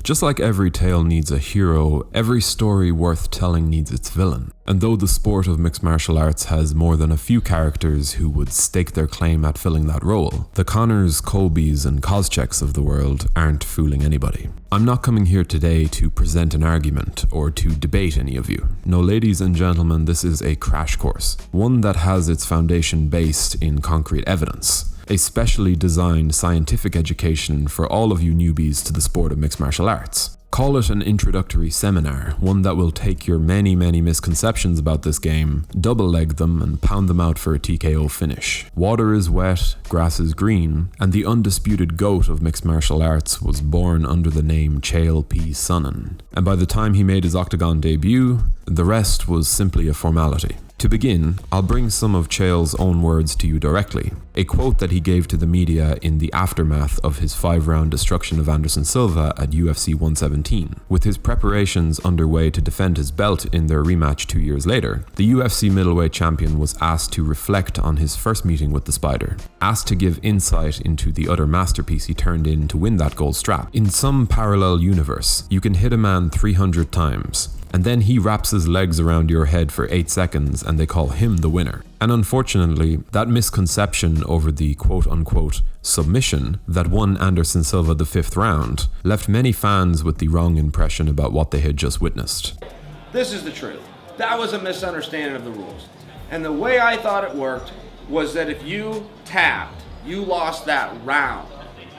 Just like every tale needs a hero, every story worth telling needs its villain. And though the sport of mixed martial arts has more than a few characters who would stake their claim at filling that role, the Connors, Colbys, and Koscheck's of the world aren't fooling anybody. I'm not coming here today to present an argument or to debate any of you. No, ladies and gentlemen, this is a crash course, one that has its foundation based in concrete evidence. A specially designed scientific education for all of you newbies to the sport of mixed martial arts. Call it an introductory seminar, one that will take your many misconceptions about this game, double-leg them and pound them out for a TKO finish. Water is wet, grass is green, and the undisputed GOAT of mixed martial arts was born under the name Chael P. Sonnen. And by the time he made his octagon debut, the rest was simply a formality. To begin, I'll bring some of Chael's own words to you directly, a quote that he gave to the media in the aftermath of his 5-round destruction of Anderson Silva at UFC 117. With his preparations underway to defend his belt in their rematch 2 years later, the UFC middleweight champion was asked to reflect on his first meeting with the Spider, asked to give insight into the utter masterpiece he turned in to win that gold strap. In some parallel universe, you can hit a man 300 times, and then he wraps his legs around your head for 8 seconds and they call him the winner. And unfortunately, that misconception over the quote-unquote submission that won Anderson Silva the 5th round left many fans with the wrong impression about what they had just witnessed. This is the truth. That was a misunderstanding of the rules. And the way I thought it worked was that if you tapped, you lost that round.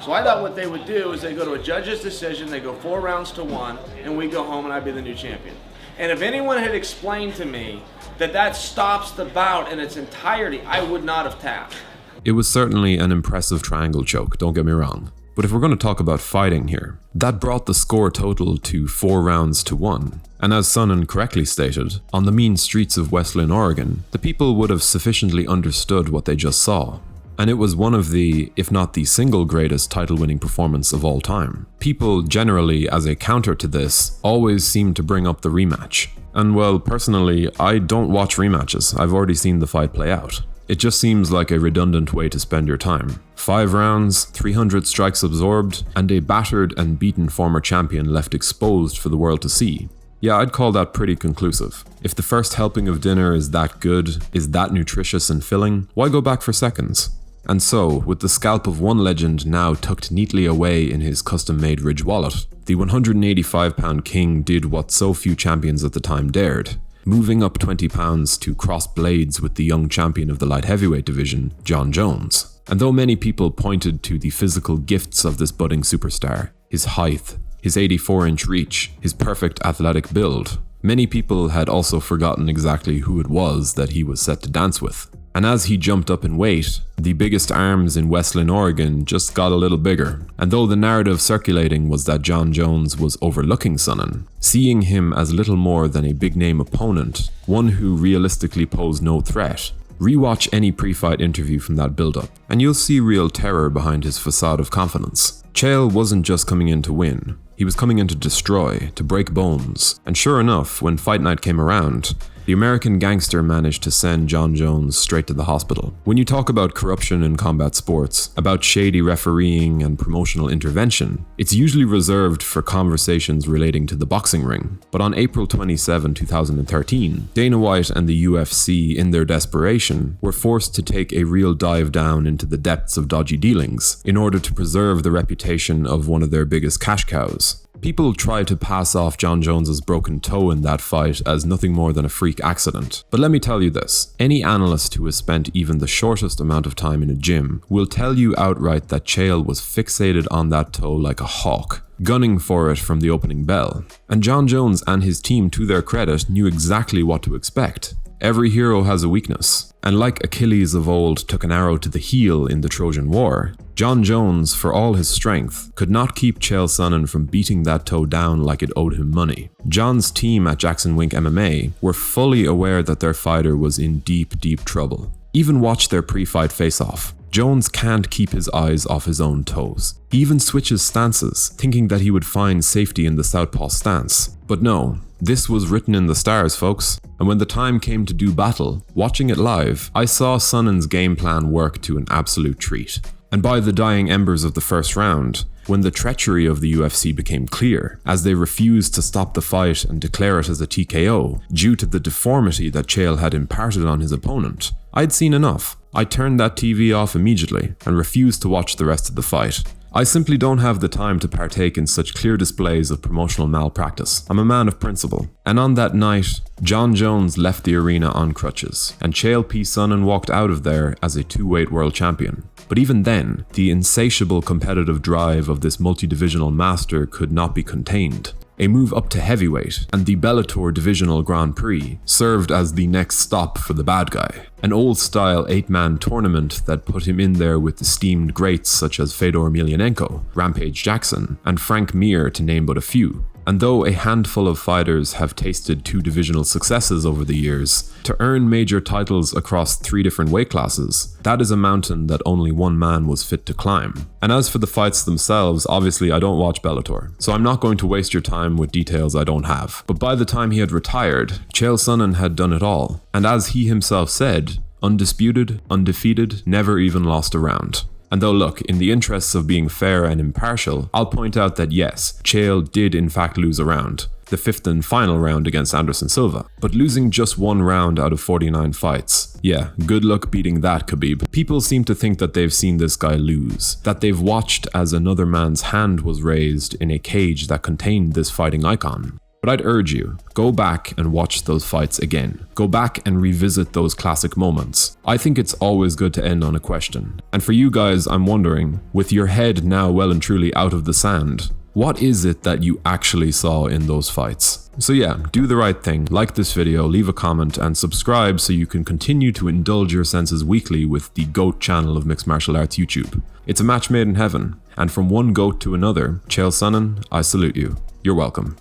So I thought what they would do is they go to a judge's decision, they go 4 rounds to 1, and we go home and I'd be the new champion. And if anyone had explained to me that that stops the bout in its entirety, I would not have tapped. It was certainly an impressive triangle choke, don't get me wrong. But if we're going to talk about fighting here, that brought the score total to 4 rounds to 1. And as Sonnen correctly stated, on the mean streets of West Lynn, Oregon, the people would have sufficiently understood what they just saw. And it was one of the, if not the single greatest title-winning performance of all time. People generally, as a counter to this, always seem to bring up the rematch. And well, personally, I don't watch rematches. I've already seen the fight play out. It just seems like a redundant way to spend your time. 5 rounds, 300 strikes absorbed, and a battered and beaten former champion left exposed for the world to see. Yeah, I'd call that pretty conclusive. If the first helping of dinner is that good, is that nutritious and filling, why go back for seconds? And so, with the scalp of one legend now tucked neatly away in his custom-made Ridge wallet, the 185-pound king did what so few champions at the time dared, moving up 20 pounds to cross blades with the young champion of the light heavyweight division, Jon Jones. And though many people pointed to the physical gifts of this budding superstar, his height, his 84-inch reach, his perfect athletic build, many people had also forgotten exactly who it was that he was set to dance with. And as he jumped up in weight, the biggest arms in West Lynn, Oregon just got a little bigger. And though the narrative circulating was that Jon Jones was overlooking Sonnen, seeing him as little more than a big-name opponent, one who realistically posed no threat, rewatch any pre-fight interview from that build-up, and you'll see real terror behind his facade of confidence. Chael wasn't just coming in to win, he was coming in to destroy, to break bones. And sure enough, when fight night came around, the American gangster managed to send Jon Jones straight to the hospital. When you talk about corruption in combat sports, about shady refereeing and promotional intervention, it's usually reserved for conversations relating to the boxing ring. But on April 27, 2013, Dana White and the UFC, in their desperation, were forced to take a real dive down into the depths of dodgy dealings in order to preserve the reputation of one of their biggest cash cows. People try to pass off Jon Jones's broken toe in that fight as nothing more than a freak accident. But let me tell you this, any analyst who has spent even the shortest amount of time in a gym will tell you outright that Chael was fixated on that toe like a hawk, gunning for it from the opening bell. And Jon Jones and his team, to their credit, knew exactly what to expect. Every hero has a weakness, and like Achilles of old took an arrow to the heel in the Trojan War, Jon Jones, for all his strength, could not keep Chael Sonnen from beating that toe down like it owed him money. Jon's team at Jackson Wink MMA were fully aware that their fighter was in deep trouble. Even watch their pre-fight face-off. Jones can't keep his eyes off his own toes. He even switches stances, thinking that he would find safety in the southpaw stance. But no, this was written in the stars, folks. And when the time came to do battle, watching it live, I saw Sonnen's game plan work to an absolute treat. And by the dying embers of the first round, when the treachery of the UFC became clear, as they refused to stop the fight and declare it as a TKO due to the deformity that Chael had imparted on his opponent, I'd seen enough. I turned that TV off immediately and refused to watch the rest of the fight. I simply don't have the time to partake in such clear displays of promotional malpractice. I'm a man of principle. And on that night, Jon Jones left the arena on crutches, and Chael P. Sonnen walked out of there as a 2-weight world champion. But even then, the insatiable competitive drive of this multi-divisional master could not be contained. A move up to heavyweight and the Bellator Divisional Grand Prix served as the next stop for the bad guy. An old-style 8-man tournament that put him in there with esteemed greats such as Fedor Emelianenko, Rampage Jackson, and Frank Mir, to name but a few. And though a handful of fighters have tasted 2 divisional successes over the years, to earn major titles across 3 different weight classes, that is a mountain that only one man was fit to climb. And as for the fights themselves, obviously I don't watch Bellator, so I'm not going to waste your time with details I don't have. But by the time he had retired, Chael Sonnen had done it all, and as he himself said, undisputed, undefeated, never even lost a round. And though look, in the interests of being fair and impartial, I'll point out that yes, Chael did in fact lose a round, the 5th and final round against Anderson Silva. But losing just 1 round out of 49 fights, yeah, good luck beating that, Khabib. People seem to think that they've seen this guy lose, that they've watched as another man's hand was raised in a cage that contained this fighting icon. But I'd urge you, go back and watch those fights again. Go back and revisit those classic moments. I think it's always good to end on a question. And for you guys, I'm wondering, with your head now well and truly out of the sand, what is it that you actually saw in those fights? So yeah, do the right thing, like this video, leave a comment, and subscribe so you can continue to indulge your senses weekly with the GOAT channel of Mixed Martial Arts YouTube. It's a match made in heaven, and from one GOAT to another, Chael Sonnen, I salute you. You're welcome.